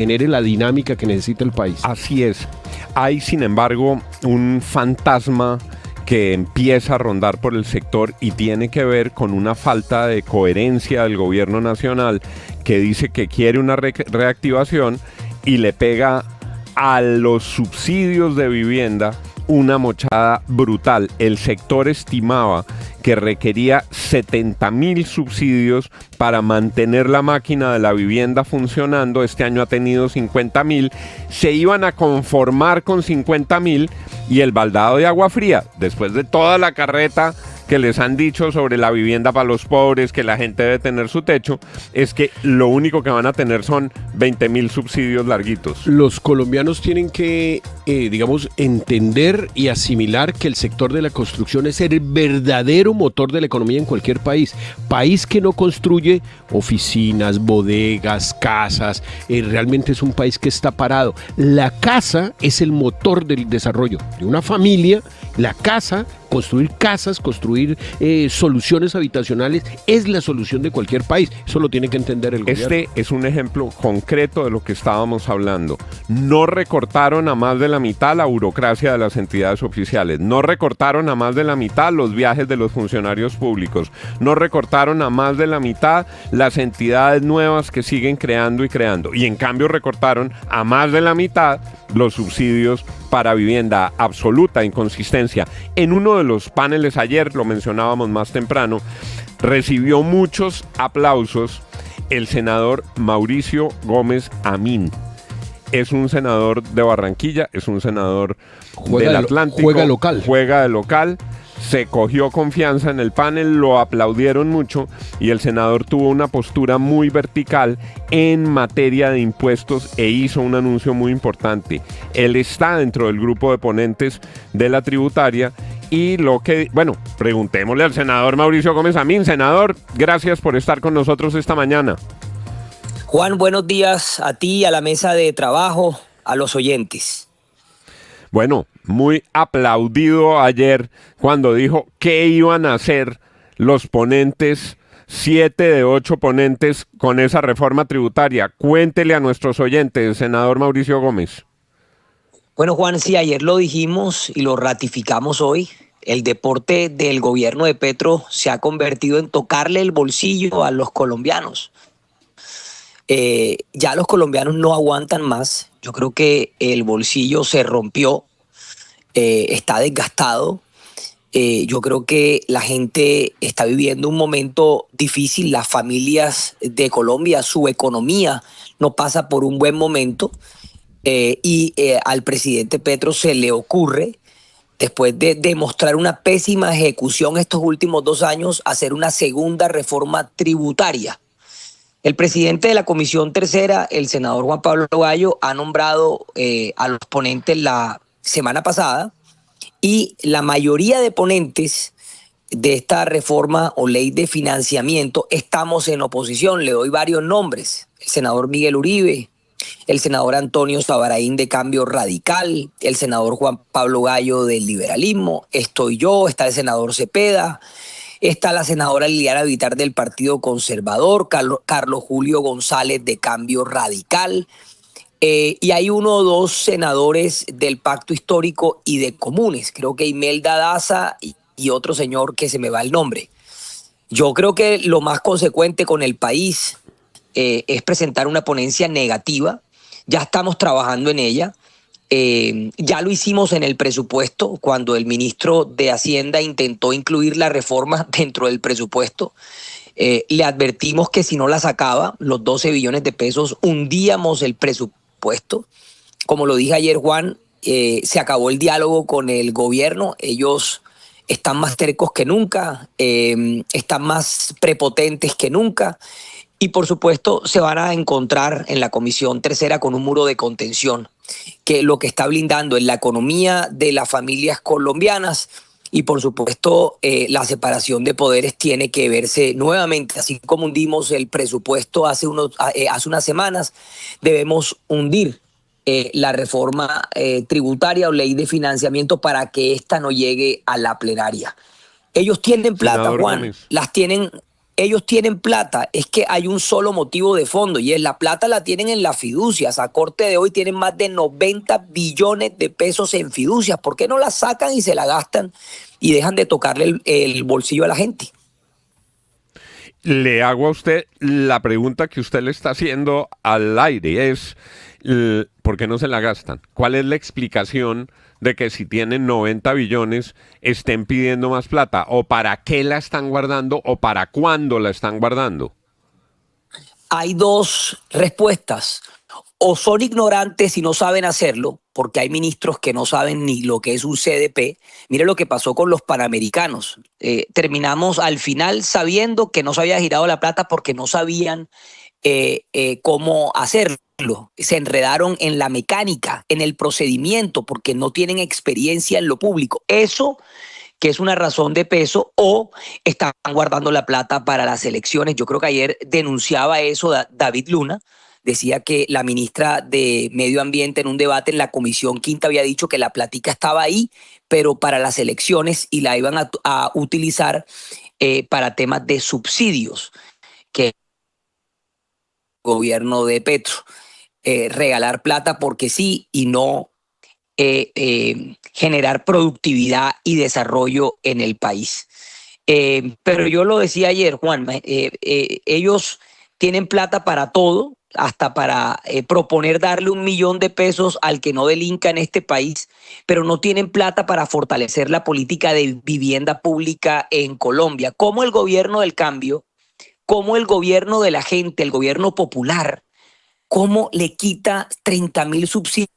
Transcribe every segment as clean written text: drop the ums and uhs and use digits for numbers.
genere la dinámica que necesita el país. Así es. Hay, sin embargo, un fantasma que empieza a rondar por el sector y tiene que ver con una falta de coherencia del gobierno nacional que dice que quiere una reactivación y le pega a los subsidios de vivienda una mochada brutal. El sector estimaba que requería 70.000 subsidios para mantener la máquina de la vivienda funcionando. Este año ha tenido 50.000. Se iban a conformar con 50.000 y el baldado de agua fría, después de toda la carreta que les han dicho sobre la vivienda para los pobres, que la gente debe tener su techo, es que lo único que van a tener son 20.000 subsidios larguitos. Los colombianos tienen que, digamos, entender y asimilar que el sector de la construcción es el verdadero motor de la economía en cualquier país. País que no construye oficinas, bodegas, casas, realmente es un país que está parado. La casa es el motor del desarrollo de una familia. La casa, construir casas, construir soluciones habitacionales es la solución de cualquier país. Eso lo tiene que entender el gobierno. Este es un ejemplo concreto de lo que estábamos hablando. No recortaron a más de la mitad la burocracia de las entidades oficiales. No recortaron a más de la mitad los viajes de los funcionarios públicos. No recortaron a más de la mitad las entidades nuevas que siguen creando y creando. Y en cambio recortaron a más de la mitad los subsidios para vivienda. Absoluta inconsistencia. En uno de los paneles ayer, lo mencionábamos más temprano, recibió muchos aplausos el senador Mauricio Gómez Amín. Es un senador de Barranquilla, es un senador del Atlántico. Juega de local. Se cogió confianza en el panel, lo aplaudieron mucho y el senador tuvo una postura muy vertical en materia de impuestos e hizo un anuncio muy importante. Él está dentro del grupo de ponentes de la tributaria y preguntémosle al senador Mauricio Gómez Amín. Senador, gracias por estar con nosotros esta mañana. Juan, buenos días a ti, a la mesa de trabajo, a los oyentes. Bueno, muy aplaudido ayer cuando dijo qué iban a hacer los ponentes, 7 de 8 ponentes con esa reforma tributaria. Cuéntele a nuestros oyentes, senador Mauricio Gómez. Bueno, Juan, sí, ayer lo dijimos y lo ratificamos hoy. El deporte del gobierno de Petro se ha convertido en tocarle el bolsillo a los colombianos. Ya los colombianos no aguantan más. Yo creo que el bolsillo se rompió, está desgastado. Yo creo que la gente está viviendo un momento difícil. Las familias de Colombia, su economía no pasa por un buen momento. Al presidente Petro se le ocurre, después de demostrar una pésima ejecución estos últimos 2 años, hacer una segunda reforma tributaria. El presidente de la Comisión Tercera, el senador Juan Pablo Gallo, ha nombrado a los ponentes la semana pasada y la mayoría de ponentes de esta reforma o ley de financiamiento estamos en oposición. Le doy varios nombres: el senador Miguel Uribe, el senador Antonio Sabaraín de Cambio Radical, el senador Juan Pablo Gallo del Liberalismo, estoy yo, está el senador Cepeda, está la senadora Liliana Vitar del Partido Conservador, Carlos Julio González de Cambio Radical, y hay 1 o 2 senadores del Pacto Histórico y de Comunes, creo que Imelda Daza y otro señor que se me va el nombre. Yo creo que lo más consecuente con el país es presentar una ponencia negativa. Ya estamos trabajando en ella. Ya lo hicimos en el presupuesto cuando el ministro de Hacienda intentó incluir la reforma dentro del presupuesto. Le advertimos que si no la sacaba, los 12 billones de pesos, hundíamos el presupuesto. Como lo dije ayer, Juan, se acabó el diálogo con el gobierno. Ellos están más tercos que nunca, están más prepotentes que nunca. Y por supuesto se van a encontrar en la Comisión Tercera con un muro de contención, que lo que está blindando es la economía de las familias colombianas y por supuesto la separación de poderes tiene que verse nuevamente. Así como hundimos el presupuesto hace unas semanas, debemos hundir la reforma tributaria o ley de financiamiento para que ésta no llegue a la plenaria. Ellos tienen plata, Juan, las tienen ellos tienen plata, es que hay un solo motivo de fondo y es la plata la tienen en las fiducias. A corte de hoy tienen más de 90 billones de pesos en fiducias. ¿Por qué no la sacan y se la gastan y dejan de tocarle el bolsillo a la gente? Le hago a usted la pregunta que usted le está haciendo al aire, es ¿por qué no se la gastan? ¿Cuál es la explicación de que si tienen 90 billones estén pidiendo más plata? ¿O para qué la están guardando? ¿O para cuándo la están guardando? Hay dos respuestas. O son ignorantes y no saben hacerlo, porque hay ministros que no saben ni lo que es un CDP. Mire lo que pasó con los panamericanos. Terminamos al final sabiendo que no se había girado la plata porque no sabían cómo hacerlo. Se enredaron en la mecánica, en el procedimiento, porque no tienen experiencia en lo público. Eso que es una razón de peso, o están guardando la plata para las elecciones. Yo creo que ayer denunciaba eso David Luna. Decía que la ministra de Medio Ambiente en un debate en la Comisión Quinta había dicho que la platica estaba ahí, pero para las elecciones, y la iban a utilizar para temas de subsidios, que el gobierno de Petro, regalar plata porque sí y no generar productividad y desarrollo en el país. Pero yo lo decía ayer, Juan, ellos tienen plata para todo, hasta para proponer darle 1 millón de pesos al que no delinca en este país, pero no tienen plata para fortalecer la política de vivienda pública en Colombia. Como el gobierno del cambio, como el gobierno de la gente, el gobierno popular, cómo le quita 30.000 subsidios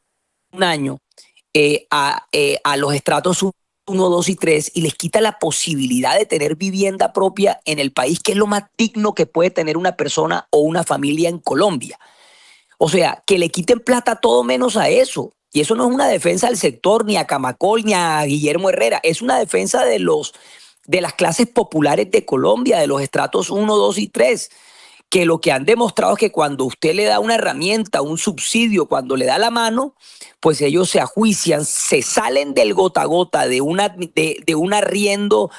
un año a los estratos 1, 2 y 3 y les quita la posibilidad de tener vivienda propia en el país, que es lo más digno que puede tener una persona o una familia en Colombia. O sea, que le quiten plata todo menos a eso. Y eso no es una defensa del sector, ni a Camacol, ni a Guillermo Herrera. Es una defensa de las clases populares de Colombia, de los estratos 1, 2 y 3, que lo que han demostrado es que cuando usted le da una herramienta, un subsidio, cuando le da la mano, pues ellos se ajuician, se salen del gota a gota de un arriendo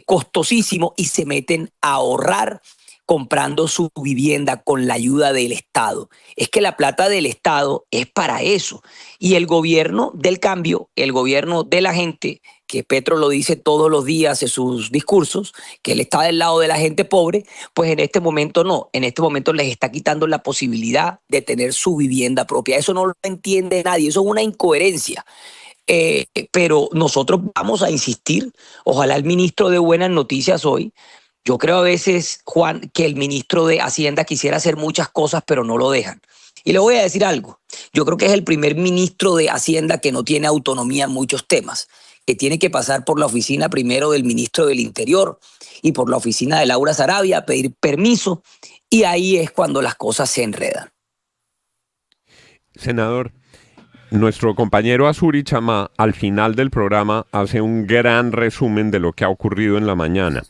costosísimo y se meten a ahorrar comprando su vivienda con la ayuda del Estado. Es que la plata del Estado es para eso. Y el gobierno del cambio, el gobierno de la gente, que Petro lo dice todos los días en sus discursos, que él está del lado de la gente pobre, pues en este momento no. En este momento les está quitando la posibilidad de tener su vivienda propia. Eso no lo entiende nadie, eso es una incoherencia. Pero nosotros vamos a insistir, ojalá el ministro dé buenas noticias hoy. Yo creo a veces, Juan, que el ministro de Hacienda quisiera hacer muchas cosas, pero no lo dejan. Y le voy a decir algo. Yo creo que es el primer ministro de Hacienda que no tiene autonomía en muchos temas, que tiene que pasar por la oficina primero del ministro del Interior y por la oficina de Laura Sarabia a pedir permiso, y ahí es cuando las cosas se enredan. Senador, nuestro compañero Azuri Chamá al final del programa hace un gran resumen de lo que ha ocurrido en la mañana.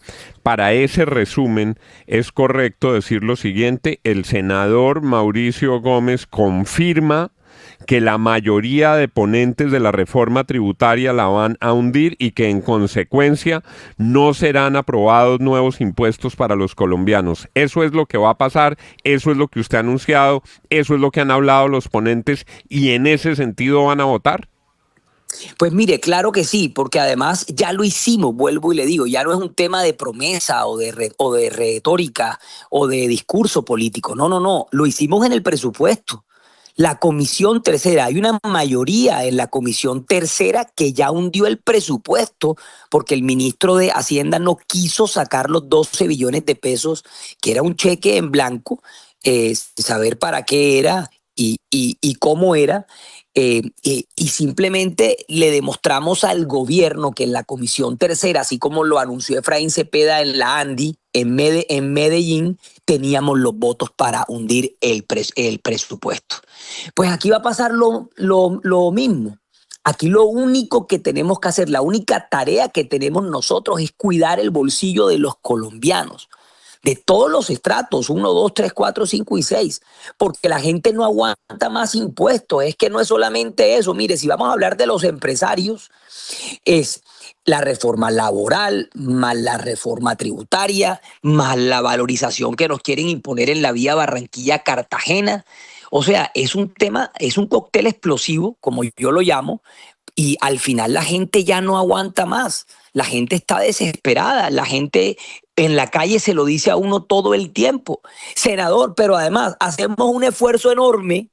Para ese resumen es correcto decir lo siguiente: el senador Mauricio Gómez confirma que la mayoría de ponentes de la reforma tributaria la van a hundir y que en consecuencia no serán aprobados nuevos impuestos para los colombianos. Eso es lo que va a pasar, eso es lo que usted ha anunciado, eso es lo que han hablado los ponentes, y en ese sentido van a votar. Pues mire, claro que sí, porque además ya lo hicimos, vuelvo y le digo, ya no es un tema de promesa o de retórica o de discurso político, no, lo hicimos en el presupuesto. La Comisión Tercera, hay una mayoría en la Comisión Tercera que ya hundió el presupuesto porque el ministro de Hacienda no quiso sacar los 12 billones de pesos, que era un cheque en blanco, saber para qué era y cómo era. Y simplemente le demostramos al gobierno que en la Comisión Tercera, así como lo anunció Efraín Cepeda en la ANDI, en Medellín, teníamos los votos para hundir el presupuesto. Pues aquí va a pasar lo mismo. Aquí lo único que tenemos que hacer, la única tarea que tenemos nosotros es cuidar el bolsillo de los colombianos. de todos los estratos, 1, 2, 3, 4, 5 y 6, porque la gente no aguanta más impuestos. Es que no es solamente eso. Mire, si vamos a hablar de los empresarios, es la reforma laboral, más la reforma tributaria, más la valorización que nos quieren imponer en la vía Barranquilla-Cartagena. O sea, es un tema, es un cóctel explosivo, como yo lo llamo, y al final la gente ya no aguanta más. La gente está desesperada, la gente en la calle se lo dice a uno todo el tiempo. Senador, pero además hacemos un esfuerzo enorme,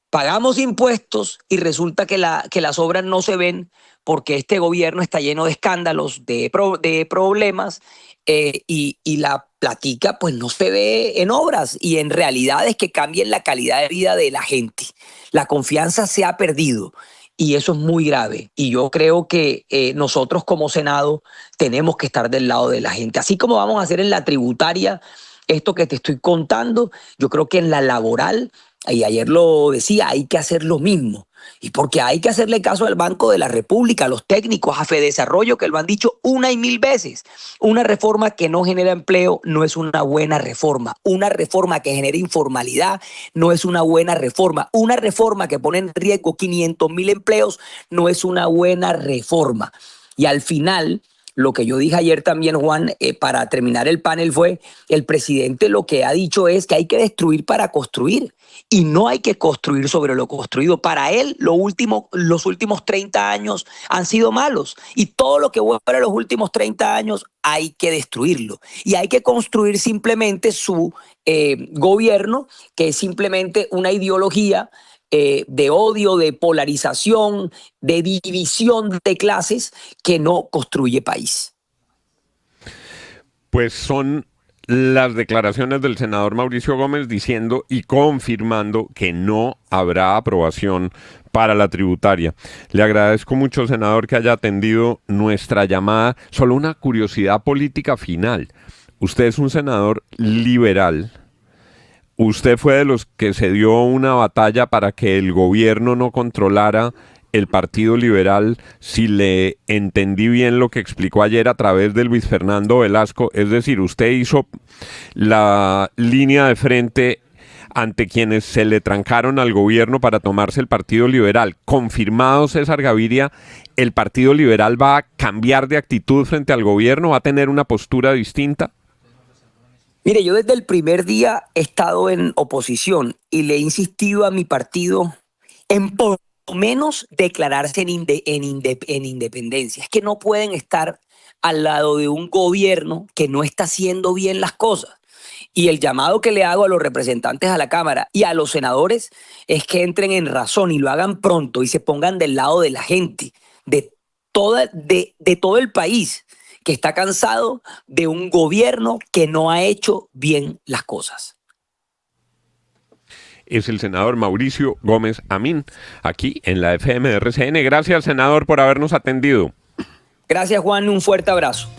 pagamos impuestos y resulta que las obras no se ven porque este gobierno está lleno de escándalos, de problemas, y la platica pues no se ve en obras y en realidades que cambien la calidad de vida de la gente. La confianza se ha perdido y eso es muy grave. Y yo creo que nosotros como Senado tenemos que estar del lado de la gente. Así como vamos a hacer en la tributaria esto que te estoy contando, yo creo que en la laboral, y ayer lo decía, hay que hacer lo mismo. Y porque hay que hacerle caso al Banco de la República, a los técnicos, a Fedesarrollo, que lo han dicho una y mil veces. Una reforma que no genera empleo no es una buena reforma. Una reforma que genera informalidad no es una buena reforma. Una reforma que pone en riesgo 500.000 empleos no es una buena reforma. Y al final, lo que yo dije ayer también, Juan, para terminar el panel fue, el presidente lo que ha dicho es que hay que destruir para construir y no hay que construir sobre lo construido. Para él, los últimos 30 años han sido malos y todo lo que vuelve a los últimos 30 años hay que destruirlo y hay que construir simplemente su gobierno, que es simplemente una ideología de odio, de polarización, de división de clases que no construye país. Pues son las declaraciones del senador Mauricio Gómez diciendo y confirmando que no habrá aprobación para la tributaria. Le agradezco mucho, senador, que haya atendido nuestra llamada. Solo una curiosidad política final. Usted es un senador liberal. Usted fue de los que se dio una batalla para que el gobierno no controlara el Partido Liberal, si le entendí bien lo que explicó ayer a través de Luis Fernando Velasco. Es decir, usted hizo la línea de frente ante quienes se le trancaron al gobierno para tomarse el Partido Liberal. Confirmado, César Gaviria, ¿el Partido Liberal va a cambiar de actitud frente al gobierno? ¿Va a tener una postura distinta? Mire, yo desde el primer día he estado en oposición y le he insistido a mi partido en por lo menos declararse en independencia. Es que no pueden estar al lado de un gobierno que no está haciendo bien las cosas. Y el llamado que le hago a los representantes a la Cámara y a los senadores es que entren en razón y lo hagan pronto y se pongan del lado de la gente, de todo el país, que está cansado de un gobierno que no ha hecho bien las cosas. Es el senador Mauricio Gómez Amín, aquí en la FM de RCN. Gracias, senador, por habernos atendido. Gracias, Juan, un fuerte abrazo.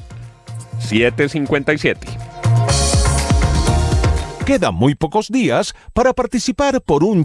7:57. Quedan muy pocos días para participar por un